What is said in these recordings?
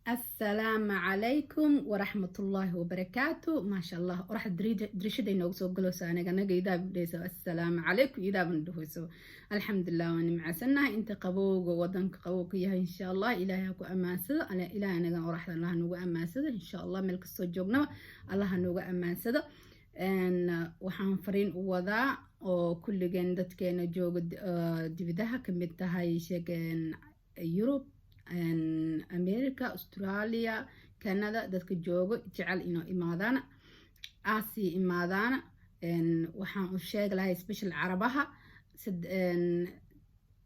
السلام عليكم ورحمة الله وبركاته. ما شاء الله راح دريشة إنه سوق جلوس أنا إذا بديسو السلام عليكم إذا بندوسو الحمد لله وأنا مع سنة أنت قبوق وودنك قبوق إياها إن شاء الله إلهك أماسد أنا إلهنا راح الله نوجا أماسد إن شاء الله ملك الصجوجنا الله نوجا أماسد إن وحن فرين وضع وكل جندت كان جوج دبدها كمتها يشجن يوروب أمريكا أستراليا كندا dadka joogo jecel inuu imaadaan Aasiya imaadaan waxaan u sheeg lahay special Carabaha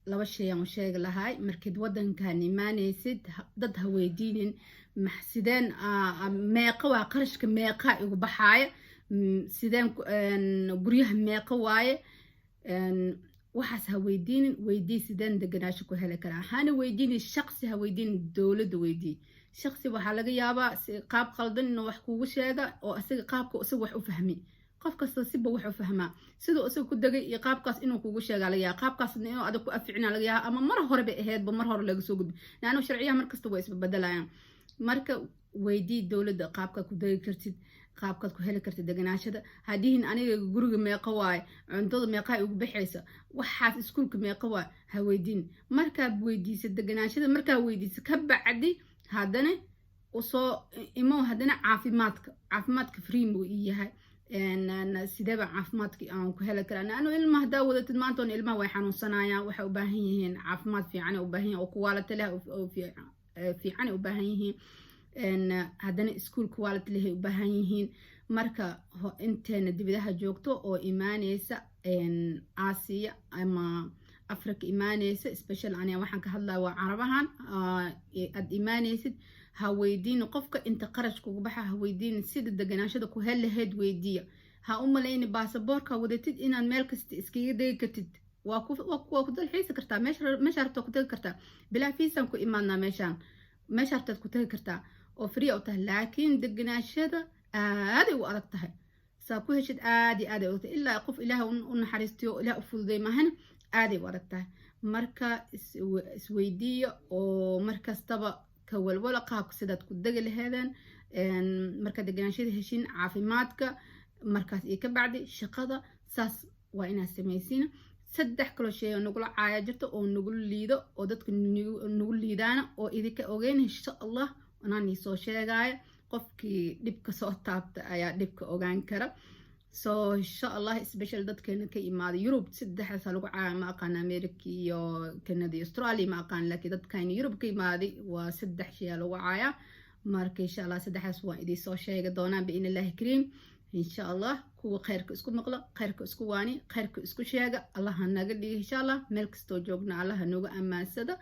laba shay aan u sheeg lahay markii wadankan imaanaysid dad ha weydiinin maxsideen meeqa waa qarashka meeqa ugu baxaaya sideen guryaha meeqa waaye waxaas ha weydiinin weydii sideen deganaasho ku heli karaa hana weydiinin shaqsi ha weydiinin dawladda weydii shaqsi waxa laga yaabaa qaab qaldan inuu wax kugu sheega oo asaga qaabka asaga wax u fahmi qof kasta siba wax u fahmaa sidoo asaga ku dagay iyo qaabkaas inuu kugu sheega laga yaabaa qaabkaas inuu adag ku aficina laga yaabaa ama mar hore bay ahayd mar hore laga soo gudbi laana sharciyaha mar kasta way isbedelayaan marka weydii dawladda qaabka ku dagi kartid qaabkaad ku heli kartid deganaashada hadiin aniga guriga meeqa waay cuntada meeqa ugu bixaysa waxaas iskuulka meeqa waay ha weydiin marka weydiisad deganaashada marka weydiisad ka bacdi hadana soo imo hadana caafimaadka free mu yahay sidaba caafimaadka aan ku heli karaa anu ilmaha daawadad maanta oo ilmaha way xanuunsanayaan waxa u baahan yihiin caafimaad fiican u baahan yihiin oo quality leh oo fiican u baahan yihiin haddana iskuul quality leh u baahan yihiin marka inteena dibadaha joogto oo imaanaysa Aasiya ama Afrika imaanaysa special aniga waxaan ka hadlayaa waa Carabahan ad imaanaysid ha weydiin qofka inta qarash kugu baxa ha weydiin sida deganaashada ku hel lahayd weydiiya ha u maleyn baasaboorka wadatid inaad meel kasta iskaga degi kartid waa ku dalxiis kartaa meesha rabto ku tagi kartaa bilaa fiisan ku imaadnaa meesha rabtaad ku tagi kartaa oo free u tahay laakiin deganaashada aad u adag tahay saa ku heshid aad u adag ilaa qof ilaahay u naxariistiyo ilaahay u fududay maahan aad u adag tahay marka isweydiiyo oo markastaba ka walwala qaabka sidaad ku dagi lahaydeen marka deganaashada heshin caafimaadka markaas iyo ka bacdi shaqada saas waa inaad samaysiin saddex kala shay oo nagu caaya jirto oo nagu liido oo dadka nagu liidana oo idinka ogeyn insha Allah anaan soo sheegay qofkii dibka soo taabta ayaa dibka ogaan kara so insha Allah special dadkeena ka imaado Europe saddex lagu caaya ma aqaan America iyo Canada iyo Australia ma aqaan laakiin dadkan Europe ka imaaday waa saddex shay lagu caaya marka insha Allah saddexaas waa idin soo sheegi doonaan bi in Allah kariim insha Allah kuwa khayrka isku maqla khayrka isku waani khayrka isku sheega Allah naga dhigi insha Allah meel kasto joogna Allah nooga amaansada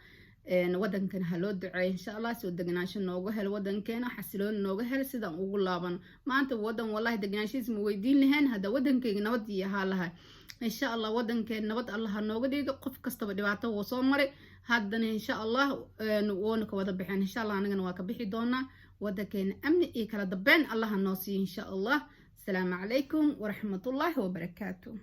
wadankan haloo duceey insha Allah soo deganaasho nooga hel wadankeena xasiloon nooga hel sidaan ugu laaban maanta wadan wallahi deganaashiis ma weydiin lahayn hada wadankayga nabad iyo haalaha insha Allah wadankeena nabad Allah nooga dhigo qof kastaba dhibaato oo soo maray hadana insha Allah woona ka wada bixin insha Allah anagana waa ka bixi doonaa wadankeena amni iyo kala dambeyn Allah noo siiyo insha Allah السلام عليكم ورحمة الله وبركاته.